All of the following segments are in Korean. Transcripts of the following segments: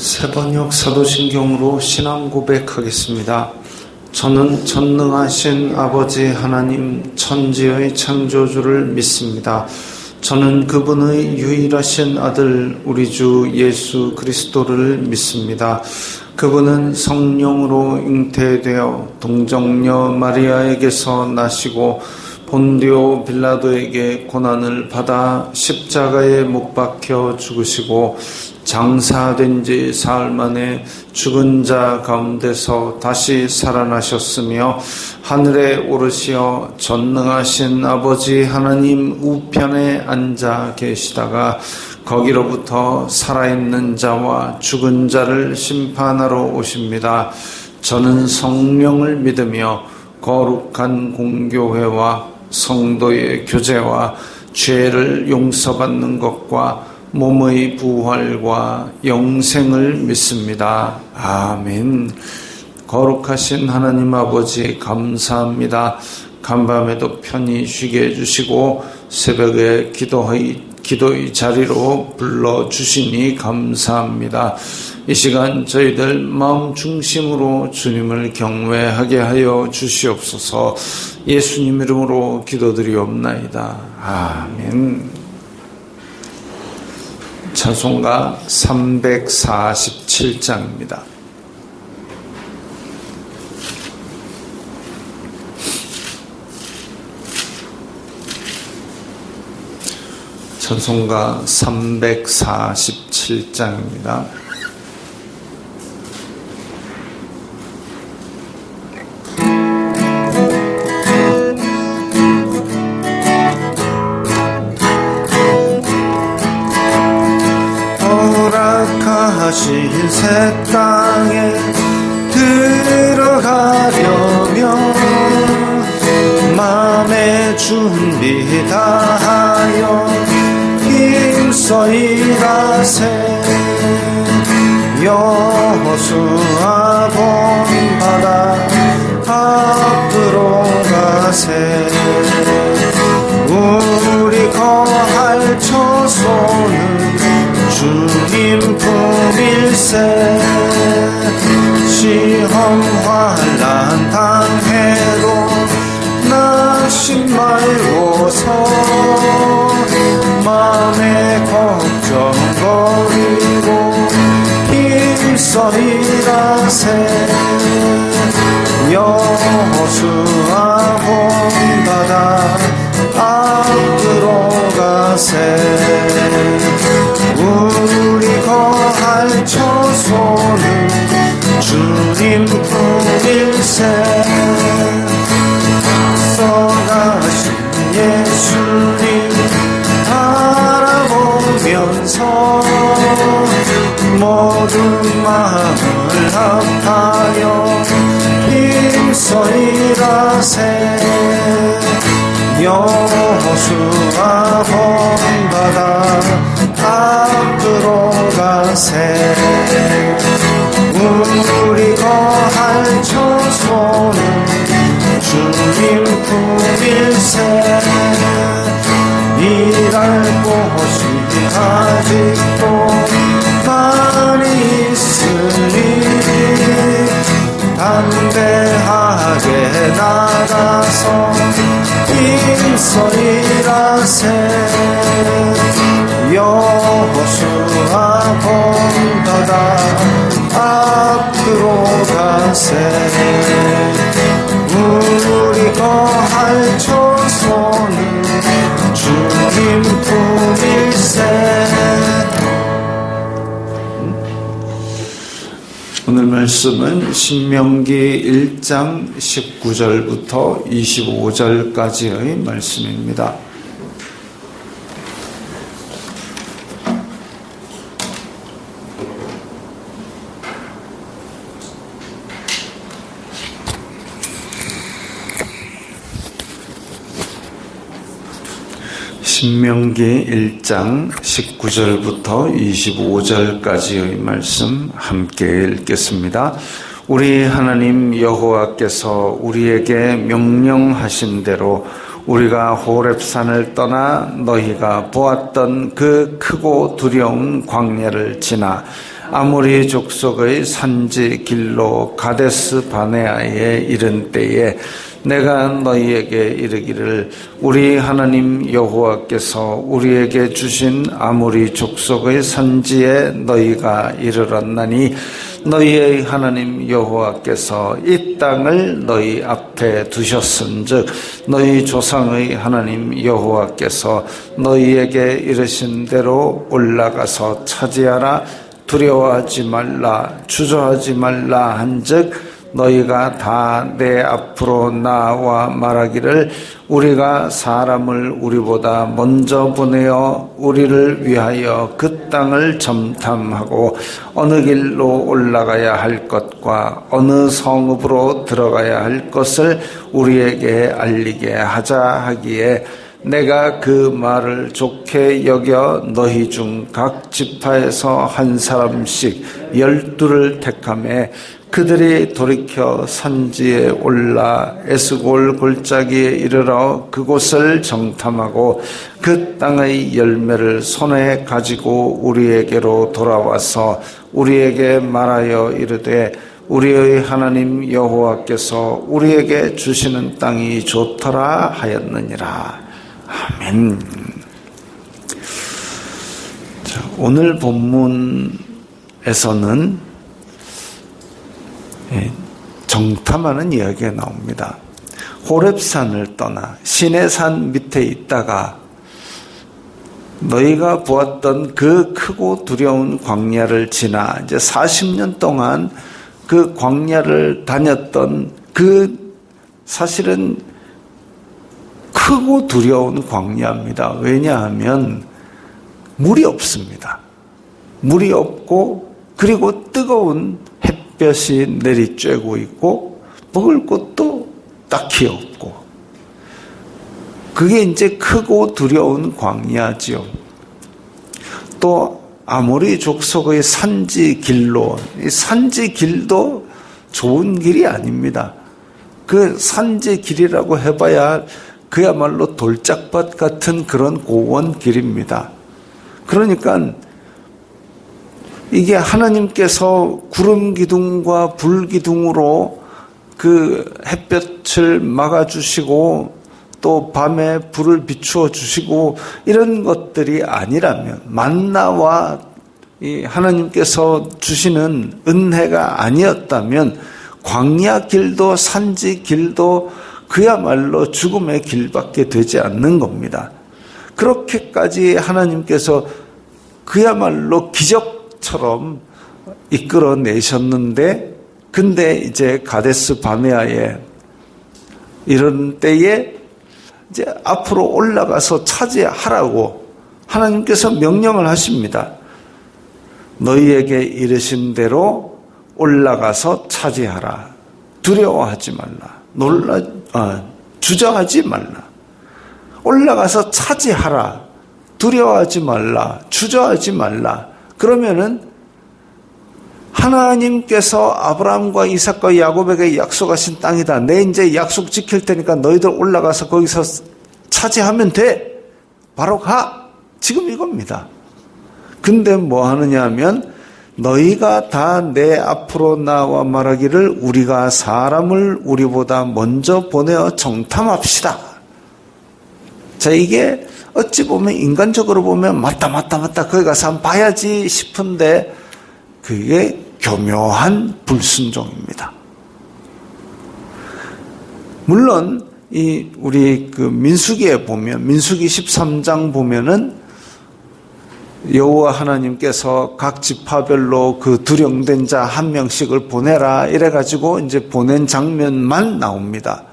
새번역 사도신경으로 신앙 고백하겠습니다. 저는 전능하신 아버지 하나님 천지의 창조주를 믿습니다. 저는 그분의 유일하신 아들 우리 주 예수 그리스도를 믿습니다. 그분은 성령으로 잉태되어 동정녀 마리아에게서 나시고 본디오 빌라도에게 고난을 받아 십자가에 못 박혀 죽으시고 장사된 지 사흘 만에 죽은 자 가운데서 다시 살아나셨으며 하늘에 오르시어 전능하신 아버지 하나님 우편에 앉아 계시다가 거기로부터 살아있는 자와 죽은 자를 심판하러 오십니다. 저는 성령을 믿으며 거룩한 공교회와 성도의 교제와 죄를 용서받는 것과 몸의 부활과 영생을 믿습니다. 아멘. 거룩하신 하나님 아버지 감사합니다. 간밤에도 편히 쉬게 해주시고 새벽에 기도의 자리로 불러주시니 감사합니다. 이 시간 저희들 마음 중심으로 주님을 경외하게 하여 주시옵소서. 예수님 이름으로 기도드리옵나이다. 아멘. 찬송가 347장입니다. 찬송가 347장입니다. 허락하신 새 땅에 들어가려면 마음의 준비 다하여 힘써 일하세. 여호수아 본바다 앞으로 가세. 우리 거할 처소는 주님 품일세. 시험 환난 당해도 낙심 말고서 마음에 걱정 버리고 힘써 일하세. 여호수아 본바다 앞으로 가세. 우리 거할 처소는 주님 품일세. 써가신 예수님 바라보면서 모든 마음을 합하여 힘써 일하세. 여호수아 본바다 앞으로 가세. 우리 거할 처소는 주님 품일세. 일할 곳이 아직도 많이 있으니 담대하게 나가서 힘써 일하세. 여호수아 본바다 앞으로 가세. 우리 거할 처소는 주님 품일세. 오늘 말씀은 신명기 1장 19절부터 25절까지의 말씀입니다. 신명기 1장 19절부터 25절까지의 말씀 함께 읽겠습니다. 우리 하나님 여호와께서 우리에게 명령하신 대로 우리가 호렙산을 떠나 너희가 보았던 그 크고 두려운 광야를 지나 아모리 족속의 산지 길로 가데스 바네아에 이른 때에 내가 너희에게 이르기를 우리 하나님 여호와께서 우리에게 주신 아모리 족속의 산지에 너희가 이르렀나니 너희의 하나님 여호와께서 이 땅을 너희 앞에 두셨은즉 너희 조상의 하나님 여호와께서 너희에게 이르신 대로 올라가서 차지하라. 두려워하지 말라, 주저하지 말라 한즉 너희가 다 내 앞으로 나와 말하기를 우리가 사람을 우리보다 먼저 보내어 우리를 위하여 그 땅을 점탐하고 어느 길로 올라가야 할 것과 어느 성읍으로 들어가야 할 것을 우리에게 알리게 하자 하기에 내가 그 말을 좋게 여겨 너희 중 각 지파에서 한 사람씩 12를 택하며 그들이 돌이켜 산지에 올라 에스골 골짜기에 이르러 그곳을 정탐하고 그 땅의 열매를 손에 가지고 우리에게로 돌아와서 우리에게 말하여 이르되 우리의 하나님 여호와께서 우리에게 주시는 땅이 좋더라 하였느니라. 아멘. 자, 오늘 본문에서는 정탐하는 이야기가 나옵니다. 호렙산을 떠나 시내산 밑에 있다가 너희가 보았던 그 크고 두려운 광야를 지나 이제 40년 동안 그 광야를 다녔던 그 사실은 크고 두려운 광야입니다. 왜냐하면 물이 없습니다. 물이 없고 그리고 뜨거운 햇볕이 내리쬐고 있고 먹을 것도 딱히 없고 그게 이제 크고 두려운 광야지요. 또 아모리 족속의 산지 길로, 이 산지 길도 좋은 길이 아닙니다. 그 산지 길이라고 해봐야 그야말로 돌짝밭 같은 그런 고원 길입니다. 그러니까 이게 하나님께서 구름 기둥과 불 기둥으로 그 햇볕을 막아주시고 또 밤에 불을 비추어 주시고 이런 것들이 아니라면 만나와 이 하나님께서 주시는 은혜가 아니었다면 광야 길도 산지 길도 그야말로 죽음의 길밖에 되지 않는 겁니다. 그렇게까지 하나님께서 그야말로 기적처럼 이끌어내셨는데 근데 이제 가데스 바네아에 이런 때에 이제 앞으로 올라가서 차지하라고 하나님께서 명령을 하십니다. 너희에게 이르신 대로 올라가서 차지하라. 두려워하지 말라. 주저하지 말라. 올라가서 차지하라. 두려워하지 말라. 주저하지 말라. 그러면은 하나님께서 아브라함과 이삭과 야곱에게 약속하신 땅이다. 내 이제 약속 지킬 테니까 너희들 올라가서 거기서 차지하면 돼. 바로 가. 지금 이겁니다. 근데 뭐 하느냐 하면 너희가 다 내 앞으로 나와 말하기를 우리가 사람을 우리보다 먼저 보내어 정탐합시다. 자, 이게 어찌 보면 인간적으로 보면 맞다 거기 가서 한번 봐야지 싶은데 그게 교묘한 불순종입니다. 물론 우리 그 민수기에 보면 민수기 13장 보면은 여호와 하나님께서 각 지파별로 그 두령된 자 한 명씩을 보내라 이래가지고 이제 보낸 장면만 나옵니다.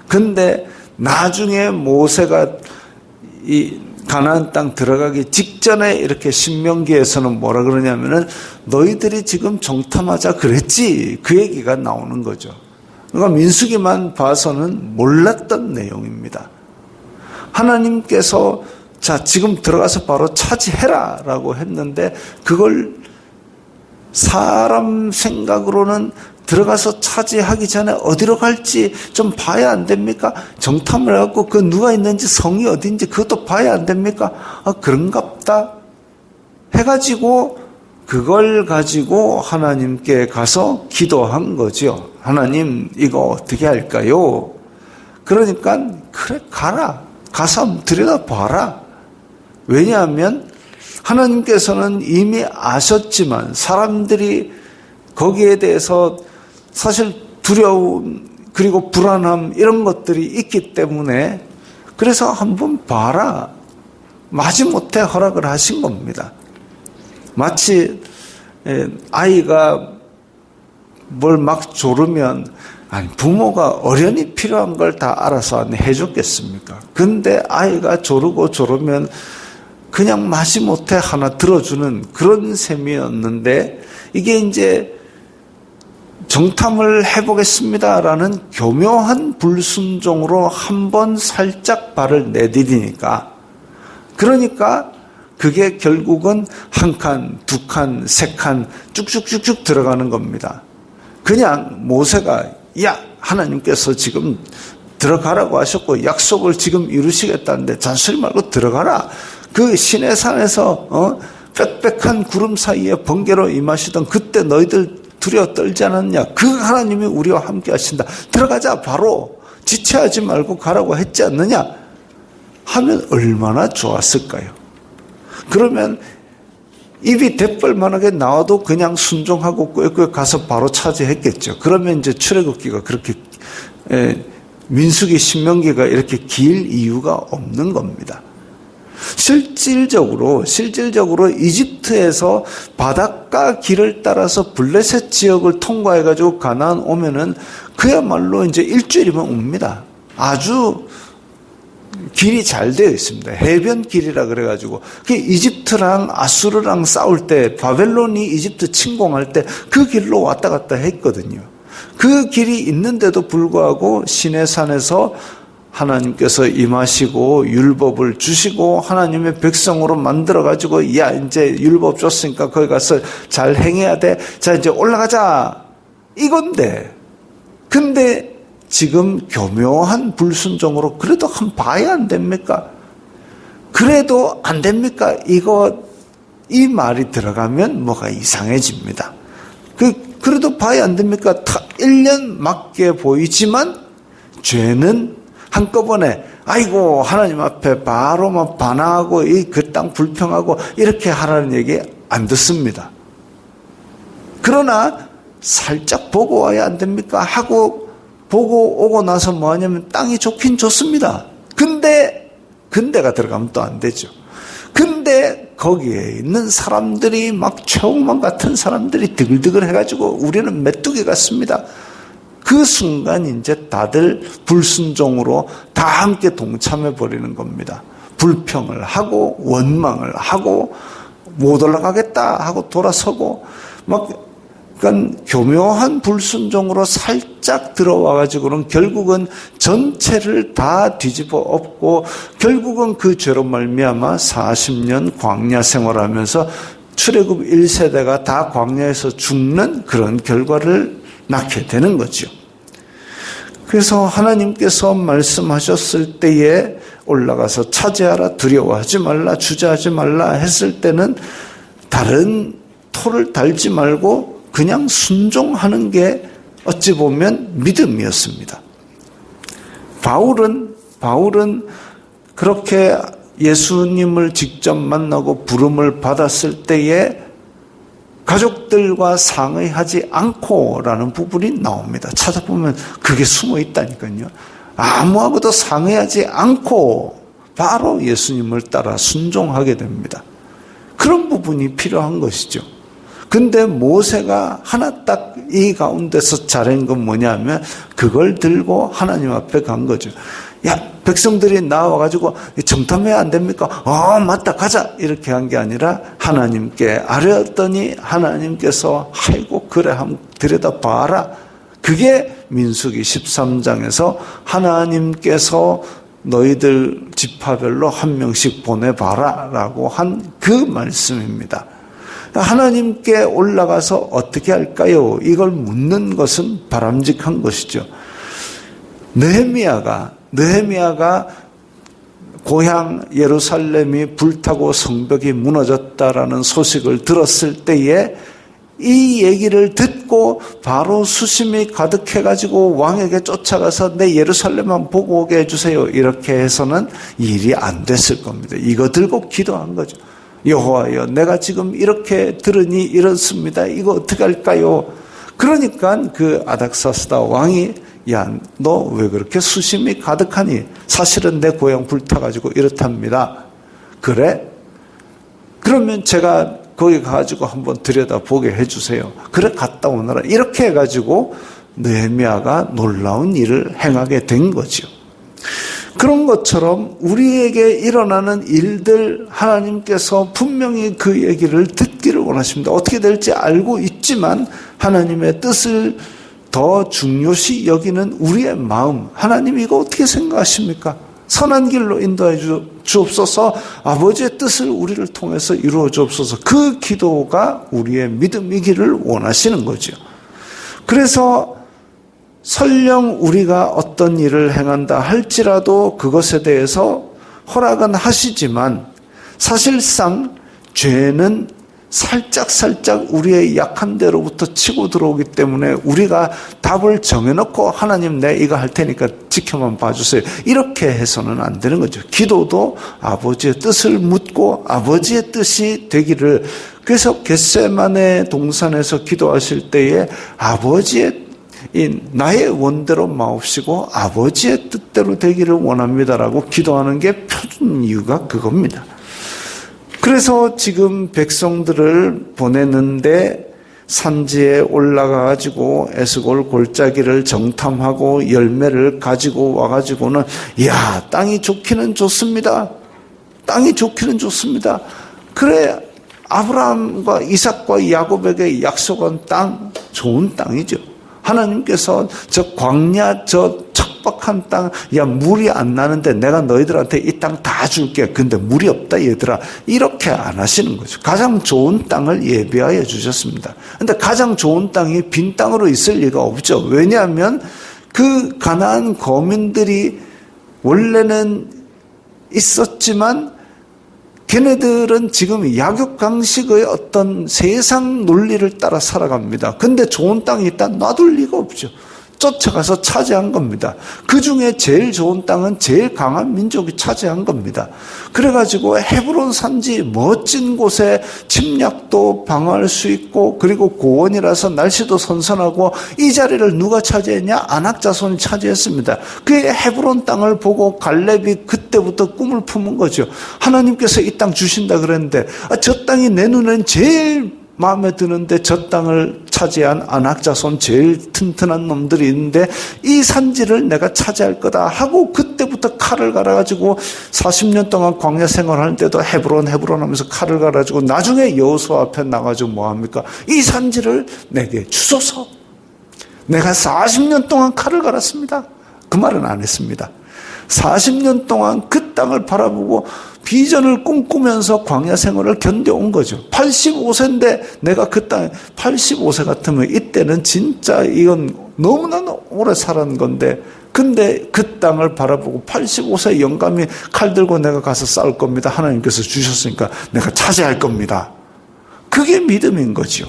근데 나중에 모세가 이 가나안 땅 들어가기 직전에 이렇게 신명기에서는 뭐라 그러냐면은 너희들이 지금 정탐하자 그랬지 그 얘기가 나오는 거죠. 그러니까 민수기만 봐서는 몰랐던 내용입니다. 하나님께서 자 지금 들어가서 바로 차지해라 라고 했는데 그걸 사람 생각으로는 들어가서 차지하기 전에 어디로 갈지 좀 봐야 안 됩니까? 정탐을 하고 그 누가 있는지 성이 어딘지 그것도 봐야 안 됩니까? 아 그런갑다 해가지고 그걸 가지고 하나님께 가서 기도한 거죠. 하나님, 이거 어떻게 할까요? 그러니까 그래 가라. 가서 한번 들여다봐라. 왜냐하면 하나님께서는 이미 아셨지만 사람들이 거기에 대해서 사실 두려움 그리고 불안함 이런 것들이 있기 때문에 그래서 한번 봐라. 마지못해 허락을 하신 겁니다. 마치 아이가 뭘 막 조르면 아니 부모가 어련히 필요한 걸 다 알아서 해줬겠습니까? 근데 아이가 조르면 그냥 마지못해 하나 들어주는 그런 셈이었는데 이게 이제 정탐을 해보겠습니다라는 교묘한 불순종으로 한번 살짝 발을 내디디니까 그러니까 그게 결국은 한 칸, 두 칸, 세 칸 쭉쭉쭉쭉 들어가는 겁니다. 그냥 모세가 야 하나님께서 지금 들어가라고 하셨고 약속을 지금 이루시겠다는데 잔소리 말고 들어가라. 그 시내산에서 빽빽한 구름 사이에 번개로 임하시던 그때 너희들 두려워 떨지 않았냐. 그 하나님이 우리와 함께 하신다. 들어가자 바로. 지체하지 말고 가라고 했지 않느냐 하면 얼마나 좋았을까요? 그러면 입이 대뻘만하게 나와도 그냥 순종하고 꾀꾀 가서 바로 차지했겠죠. 그러면 이제 출애굽기가 그렇게 민수기 신명기가 이렇게 길 이유가 없는 겁니다. 실질적으로 이집트에서 바닷가 길을 따라서 블레셋 지역을 통과해가지고 가나안 오면은 그야말로 이제 일주일이면 옵니다. 아주 길이 잘 되어 있습니다. 해변 길이라 그래가지고 그 이집트랑 아수르랑 싸울 때 바벨론이 이집트 침공할 때 그 길로 왔다 갔다 했거든요. 그 길이 있는데도 불구하고 시내산에서 하나님께서 임하시고 율법을 주시고 하나님의 백성으로 만들어가지고 야 이제 율법 줬으니까 거기 가서 잘 행해야 돼. 자 이제 올라가자. 이건데 근데 지금 교묘한 불순종으로 그래도 한번 봐야 안 됩니까? 그래도 안 됩니까? 이 말이 들어가면 뭐가 이상해집니다. 그래도 봐야 안 됩니까? 1년 맞게 보이지만 죄는 한꺼번에 아이고 하나님 앞에 바로만 반항하고 그 땅 불평하고 이렇게 하라는 얘기 안 듣습니다. 그러나 살짝 보고 와야 안 됩니까? 하고 보고 오고 나서 뭐 하냐면 땅이 좋긴 좋습니다. 근데가 들어가면 또 안 되죠. 근데 거기에 있는 사람들이 막 최홍만 같은 사람들이 드글드글 해가지고 우리는 메뚜기 같습니다. 그 순간 이제 다들 불순종으로 다 함께 동참해 버리는 겁니다. 불평을 하고 원망을 하고 못 올라가겠다 하고 돌아서고 막 그러니까 교묘한 불순종으로 살짝 들어와 가지고는 결국은 전체를 다 뒤집어 엎고 결국은 그 죄로 말미암아 40년 광야 생활하면서 출애굽 1세대가 다 광야에서 죽는 그런 결과를 낳게 되는 거죠. 그래서 하나님께서 말씀하셨을 때에 올라가서 차지하라, 두려워하지 말라, 주저하지 말라 했을 때는 다른 토를 달지 말고 그냥 순종하는 게 어찌 보면 믿음이었습니다. 바울은 그렇게 예수님을 직접 만나고 부름을 받았을 때에 가족들과 상의하지 않고라는 부분이 나옵니다. 찾아보면 그게 숨어 있다니까요. 아무하고도 상의하지 않고 바로 예수님을 따라 순종하게 됩니다. 그런 부분이 필요한 것이죠. 근데 모세가 하나 딱 이 가운데서 잘한 건 뭐냐면 그걸 들고 하나님 앞에 간 거죠. 야, 백성들이 나와가지고 정탐해야 안 됩니까? 맞다, 가자. 이렇게 한 게 아니라 하나님께 아뢰었더니 하나님께서 아이고 그래 한번 들여다봐라. 그게 민수기 13장에서 하나님께서 너희들 지파별로 한 명씩 보내봐라 라고 한 그 말씀입니다. 하나님께 올라가서 어떻게 할까요? 이걸 묻는 것은 바람직한 것이죠. 느헤미야가 고향 예루살렘이 불타고 성벽이 무너졌다라는 소식을 들었을 때에 이 얘기를 듣고 바로 수심이 가득해가지고 왕에게 쫓아가서 내 예루살렘만 보고 오게 해주세요. 이렇게 해서는 일이 안 됐을 겁니다. 이거 들고 기도한 거죠. 여호와여, 내가 지금 이렇게 들으니 이렇습니다. 이거 어떻게 할까요? 그러니까 그 아닥사스다 왕이 야, 너 왜 그렇게 수심이 가득하니? 사실은 내 고향 불타가지고 이렇답니다. 그래? 그러면 제가 거기 가가지고 한번 들여다보게 해주세요. 그래, 갔다 오너라. 이렇게 해가지고 느헤미야가 놀라운 일을 행하게 된 거죠. 그런 것처럼 우리에게 일어나는 일들 하나님께서 분명히 그 얘기를 듣기를 원하십니다. 어떻게 될지 알고 있지만 하나님의 뜻을 더 중요시 여기는 우리의 마음, 하나님 이거 어떻게 생각하십니까? 선한 길로 인도해 주옵소서. 아버지의 뜻을 우리를 통해서 이루어 주옵소서. 그 기도가 우리의 믿음이기를 원하시는 거죠. 그래서 설령 우리가 어떤 일을 행한다 할지라도 그것에 대해서 허락은 하시지만 사실상 죄는 살짝 우리의 약한 데로부터 치고 들어오기 때문에 우리가 답을 정해놓고 하나님 내 이거 할 테니까 지켜만 봐주세요. 이렇게 해서는 안 되는 거죠. 기도도 아버지의 뜻을 묻고 아버지의 뜻이 되기를. 그래서 겟세마네 동산에서 기도하실 때에 아버지의 나의 원대로 마옵시고 아버지의 뜻대로 되기를 원합니다라고 기도하는 게 표준 이유가 그겁니다. 그래서 지금 백성들을 보내는데 산지에 올라가 가지고 에스골 골짜기를 정탐하고 열매를 가지고 와 가지고는 야, 땅이 좋기는 좋습니다. 땅이 좋기는 좋습니다. 그래, 아브라함과 이삭과 야곱에게 약속한 땅, 좋은 땅이죠. 하나님께서 저 광야, 저 척박한 땅, 야, 물이 안 나는데 내가 너희들한테 이 땅 다 줄게. 근데 물이 없다, 얘들아. 이렇게 안 하시는 거죠. 가장 좋은 땅을 예비하여 주셨습니다. 근데 가장 좋은 땅이 빈 땅으로 있을 리가 없죠. 왜냐하면 그 가나안 거민들이 원래는 있었지만 걔네들은 지금 약육강식의 어떤 세상 논리를 따라 살아갑니다. 근데 좋은 땅이 있다? 놔둘 리가 없죠. 쫓아가서 차지한 겁니다. 그 중에 제일 좋은 땅은 제일 강한 민족이 차지한 겁니다. 그래가지고 헤브론 산지 멋진 곳에 침략도 방어할 수 있고 그리고 고원이라서 날씨도 선선하고 이 자리를 누가 차지했냐? 아낙 자손이 차지했습니다. 그 헤브론 땅을 보고 갈렙이 그때부터 꿈을 품은 거죠. 하나님께서 이 땅 주신다 그랬는데 저 땅이 내 눈엔 제일 마음에 드는데 저 땅을 차지한 아낙 자손 제일 튼튼한 놈들이 있는데 이 산지를 내가 차지할 거다 하고 그때부터 칼을 갈아가지고 40년 동안 광야 생활할 때도 헤브론 하면서 칼을 갈아가지고 나중에 여호수아 앞에 나가지고 뭐합니까? 이 산지를 내게 주소서. 내가 40년 동안 칼을 갈았습니다. 그 말은 안 했습니다. 40년 동안 그 땅을 바라보고 비전을 꿈꾸면서 광야 생활을 견뎌온 거죠. 85세인데 내가 그 땅에 85세 같으면 이때는 진짜 이건 너무나 오래 살은 건데 근데 그 땅을 바라보고 85세 영감이 칼 들고 내가 가서 싸울 겁니다. 하나님께서 주셨으니까 내가 차지할 겁니다. 그게 믿음인 거죠.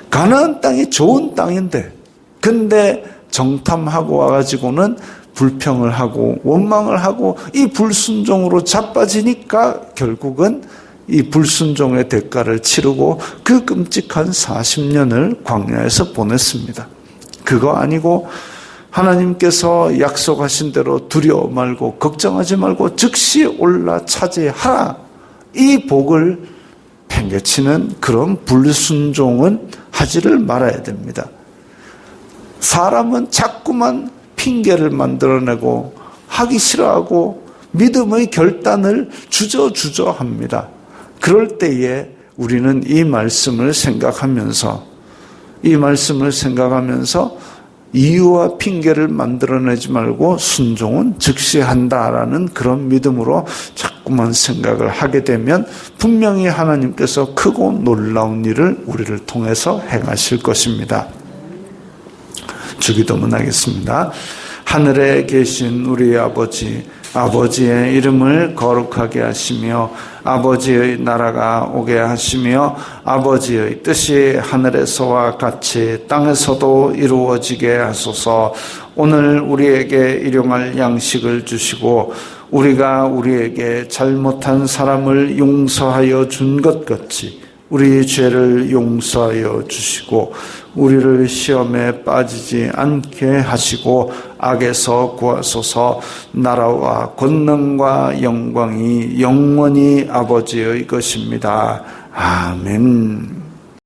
가나안 땅이 좋은 땅인데 근데 정탐하고 와가지고는 불평을 하고 원망을 하고 이 불순종으로 자빠지니까 결국은 이 불순종의 대가를 치르고 그 끔찍한 40년을 광야에서 보냈습니다. 그거 아니고 하나님께서 약속하신 대로 두려워 말고 걱정하지 말고 즉시 올라 차지하라. 이 복을 팽개치는 그런 불순종은 하지를 말아야 됩니다. 사람은 자꾸만 핑계를 만들어내고 하기 싫어하고 믿음의 결단을 주저합니다. 그럴 때에 우리는 이 말씀을 생각하면서 이유와 핑계를 만들어내지 말고 순종은 즉시 한다라는 그런 믿음으로 자꾸만 생각을 하게 되면 분명히 하나님께서 크고 놀라운 일을 우리를 통해서 행하실 것입니다. 주기도문 하겠습니다. 하늘에 계신 우리 아버지, 아버지의 이름을 거룩하게 하시며 아버지의 나라가 오게 하시며 아버지의 뜻이 하늘에서와 같이 땅에서도 이루어지게 하소서. 오늘 우리에게 일용할 양식을 주시고 우리가 우리에게 잘못한 사람을 용서하여 준 것 같이 우리 죄를 용서하여 주시고 우리를 시험에 빠지지 않게 하시고 악에서 구하소서. 나라와 권능과 영광이 영원히 아버지의 것입니다. 아멘.